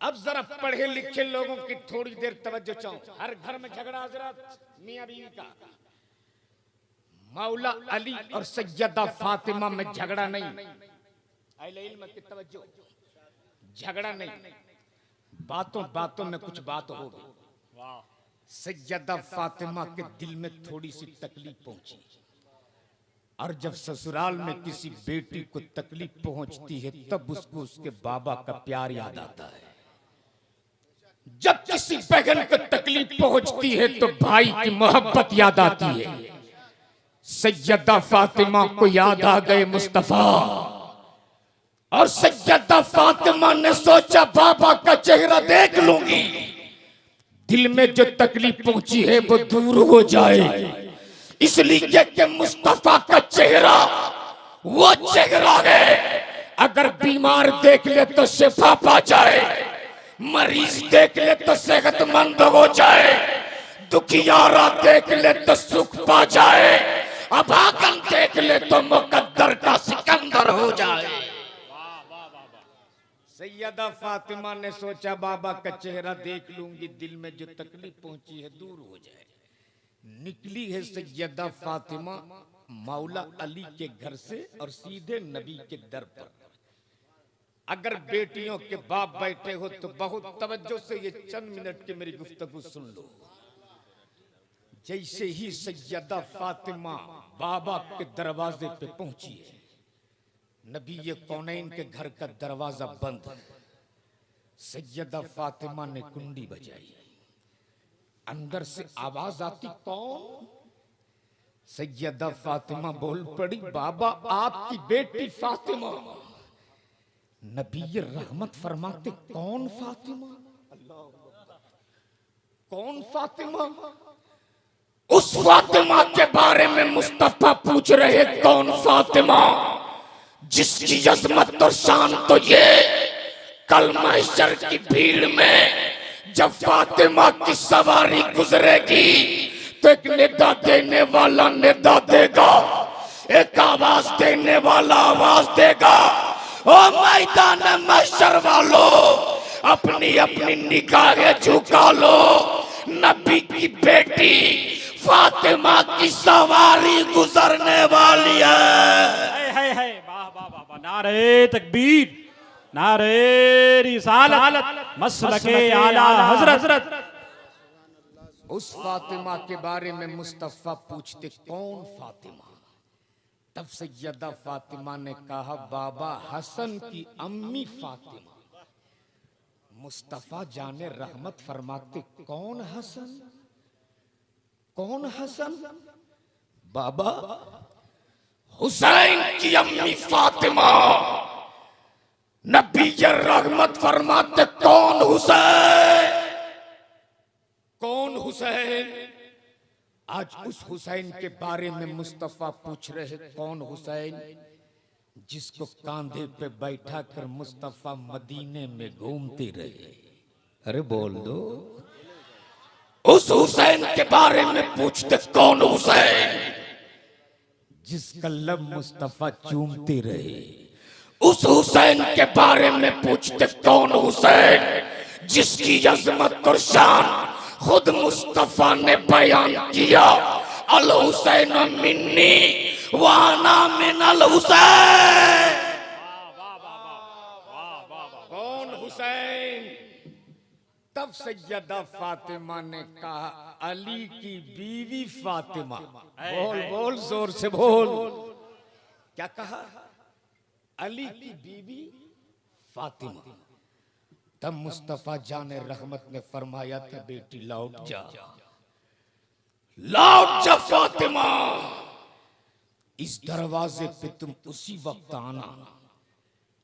अब जरा पढ़े लिखे लोगों की थोड़ी देर तवज्जो चाहूं। हर घर में झगड़ा हजरत मियां बीवी का, मौला अली और सैयदा फातिमा में झगड़ा नहीं। अहले इल्म की तवज्जो, झगड़ा नहीं, बातों बातों में कुछ बात हो गई। सैयदा फातिमा के दिल में थोड़ी सी तकलीफ पहुंची, और जब ससुराल में किसी बेटी को तकलीफ पहुंचती है तब उसको उसके बाबा का प्यार याद आता है। जब किसी बहन को तकलीफ पहुंचती है तो भाई की मोहब्बत याद आती है। सैयदा फातिमा को याद आ गए मुस्तफा, और सैयदा फातिमा ने सोचा बाबा का चेहरा देख लूंगी, दिल में जो तकलीफ पहुंची है वो दूर हो जाए। इसलिए कि मुस्तफा का चेहरा वो चेहरा है, अगर बीमार देख ले तो शिफा पा जाए, मरीज देख ले तो सेहतमंद हो जाए, दुखियारा देख ले तो सुख पा जाए, अभागन देख ले तो मुकद्दर का सिकंदर हो जाए। सैयदा फातिमा ने सोचा बाबा का चेहरा देख लूंगी, दिल में जो तकलीफ पहुंची है दूर हो जाए। निकली है सैयदा फातिमा मौला अली के घर से और सीधे नबी के दर पर। अगर बेटियों के बाप बैठे हो तो बहुत तवज्जो से ये चंद मिनट की मेरी गुफ्तगू सुन लो। जैसे ही सैयदा फातिमा बाबा के दरवाजे पे पहुंची है, नबी ये कौनैन के घर का दरवाजा बंद। सैयदा फातिमा ने कुंडी बजाई, अंदर से आवाज आती, कौन? सैयदा फातिमा बोल पड़ी, बाबा आपकी बेटी फातिमा। नबी रहमत फरमाते, कौन फातिमा? कौन फातिमा? उस फातिमा के बारे में मुस्तफा पूछ रहे, कौन फातिमा जिसकी अजमत और शान तो ये कल महशर की भीड़ में जब फातिमा की सवारी गुजरेगी तो एक निदा देने वाला निदा देगा, एक आवाज देने वाला आवाज देगा। ओ मैदान महशर वालों, अपनी अपनी निगाहें झुका लो, नबी की बेटी फातिमा की सवारी गुजरने वाली है। वाह वाह वाह, नारे तकबीर, नारे रिसालत, मसलके आला हजरत। उस फातिमा के बारे में मुस्तफा पूछते, कौन फातिमा? तब सैयदा फातिमा ने कहा, बाबा हसन की अम्मी फातिमा। मुस्तफा जाने रहमत फरमाते, कौन हसन? कौन हसन? बाबा हुसैन की अम्मी फातिमा। नबी रहमत फरमाते, कौन हुसैन? कौन हुसैन? आज उस हुसैन के बारे में मुस्तफा पूछ रहे, कौन हुसैन जिसको कांधे पे बैठा कर मुस्तफा मदीने में घूमते रहे। अरे बोल दो, उस हुसैन के बारे में पूछते, कौन हुसैन जिसका लब मुस्तफा चूमते रहे। उस हुसैन के बारे में पूछते, कौन हुसैन जिसकी अजमत और शान खुद मुस्तफा ने बयान किया, अल हुसैन मिन्नी वाना मिन अल हुसैन। कौन हुसैन? तब सैयदा फातिमा ने कहा, अली की बीवी फातिमा। बोल बोल जोर से बोल, क्या कहा? अली की बीवी फातिमा। तब मुस्तफा जाने रहमत ने फरमाया था, बेटी लौट जा, लौट जा फातिमा, इस दरवाजे पे तुम उसी वक्त आना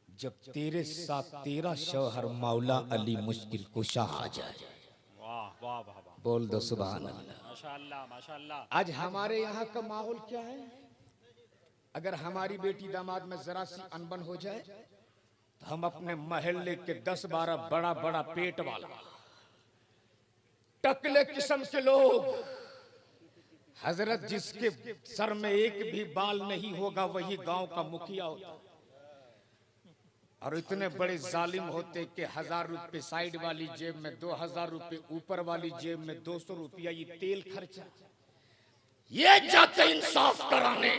जब तेरे साथ तेरा शौहर मौला अली मुश्किल कुशा आ जाए। वाह वाह वाह, बोल दो सुभान अल्लाह। माशाअल्लाह माशाअल्लाह। आज हमारे यहाँ का माहौल क्या है? अगर हमारी बेटी दामाद में जरा सी अनबन हो जाए तो हम अपने महल्ले के 10-12 बड़ा बड़ा पेट वाला टकले किस्म के लोग, हजरत जिसके सर में एक भी बाल नहीं होगा वही गांव का मुखिया होता। और इतने बड़े जालिम होते कि 1000 रुपए साइड वाली जेब में, 2000 रुपए ऊपर वाली जेब में, 200 रुपया ये तेल खर्चा, ये जाते इंसाफ कराने।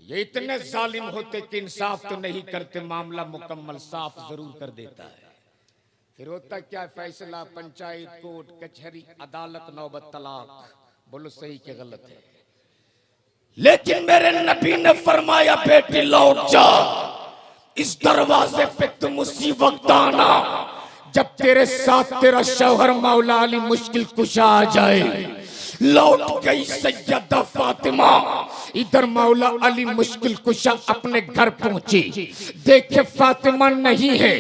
ये इतने जालिम होते कि इंसाफ तो नहीं करते, मामला मुकम्मल साफ जरूर कर देता है। फिर होता क्या, फैसला पंचायत, कोर्ट, कचहरी, अदालत, नौबत, तलाक। बोलो सही के गलत है। लेकिन मेरे नबी ने फरमाया, बेटी लौट जा, इस दरवाजे पे तुम उसी वक्त आना जब तेरे साथ तेरा शौहर मौला अली मुश्किल कुशा आ जाए। लौट गई सैयदा फातिमा, इधर मौला अली मुश्किल कुशा अपने घर पहुंची, देखे फातिमा नहीं है,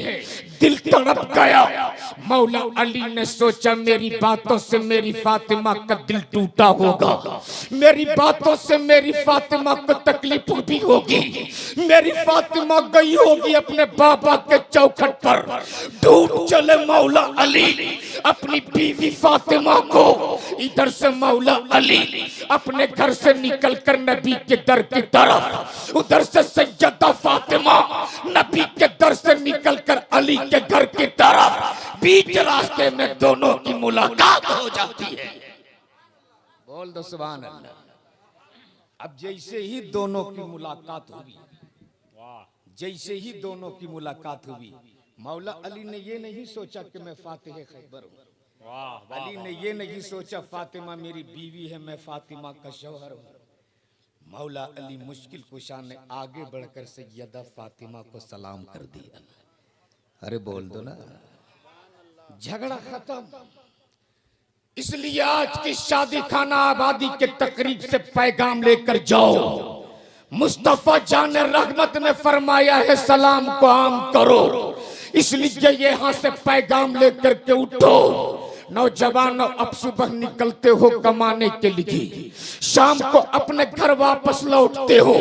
दिल तड़प गया। मौला अली ने सोचा मेरी बातों से मेरी फातिमा का दिल टूटा होगा, मेरी बातों से मेरी फातिमा को तकलीफ भी होगी, मेरी फातिमा गई होगी अपने बाबा के चौखट पर। ढूंढ चले मौला अली अपनी बीवी फातिमा को। इधर से मौला अली अपने घर से निकलकर नबी के दर की तरफ, उधर से सैयदा फातिमा नबी के दर से निकलकर अली के घर की तरफ। बीच रास्ते में दोनों की मुलाकात हो जाती है। बोल दो सुभान अल्लाह। अब जैसे ही दोनों की मुलाकात हुई, जैसे ही दोनों की मुलाकात हुई, मौला अली ने ये नहीं सोचा कि मैं फातिह खैबर हूँ। अली ने ये नहीं सोचा फातिमा मेरी बीवी है, मैं फातिमा का शौहर हूँ। मौला अली मुश्किल कुशा ने आगे बढ़कर सैयदा फातिमा को सलाम कर दिया। अरे बोल दो ना, झगड़ा खत्म। इसलिए आज की शादी खाना आबादी के तकरीब से पैगाम लेकर जाओ। मुस्तफा जान रहमत ने फरमाया है सलाम को आम करो, इसलिए यहां से पैगाम लेकर के उठो। नौजवानों, अब सुबह निकलते हो कमाने के लिए, शाम को अपने घर वापस लौटते हो,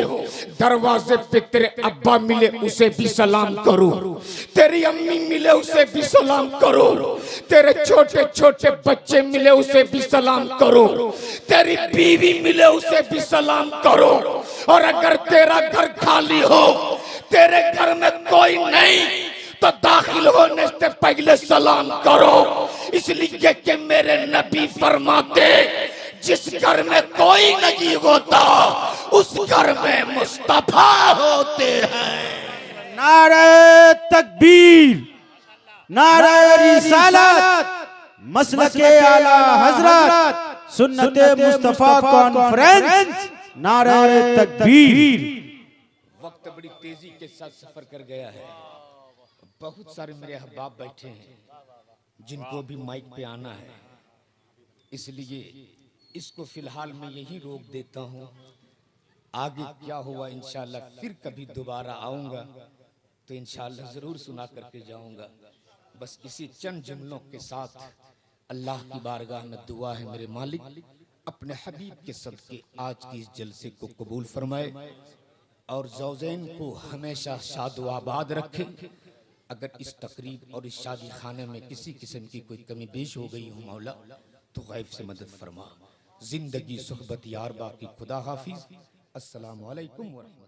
दरवाजे पे तेरे अब्बा मिले उसे भी सलाम करो, तेरी अम्मी मिले उसे भी सलाम करो, तेरे छोटे छोटे बच्चे मिले उसे भी सलाम करो, तेरी बीवी मिले उसे भी सलाम करो। और अगर तेरा घर खाली हो, तेरे घर में कोई नहीं, तो दाखिल होने से पहले सलाम करो, इसलिए कि मेरे नबी फरमाते जिस घर में कोई नहीं होता उस घर में मुस्तफा होते हैं। नारे तकबीर, नारे रिसालत, मसलके आला हजरत, सुन्नते मुस्तफा कॉन्फ्रेंस, नारे तकबीर। वक्त बड़ी तेजी के साथ सफर कर गया है। बहुत सारे मेरे अहबाब बैठे हैं जिनको भी माइक पे आना है, इसलिए इसको फिलहाल मैं यही रोक देता हूँ। आगे क्या हुआ इंशाल्लाह फिर कभी दोबारा आऊँगा तो इंशाल्लाह ज़रूर सुना करके जाऊँगा। बस इसी चंद जुमलों के साथ अल्लाह की बारगाह में दुआ है मेरे मालिक अपने हबीब के सदके आज की इस जलसे को कबूल फरमाए और ज़ौजैन को हमेशा शाद व आबाद रखे। अगर इस तकरीब और इस शादी खाने में किसी किस्म की कोई कमी पेश हो गई हो मौला तो गैब से मदद फरमा। जिंदगी सुहबत यार बाकी, खुदा हाफिज। अस्सलामु अलैकुम व रहमतुल्लाह।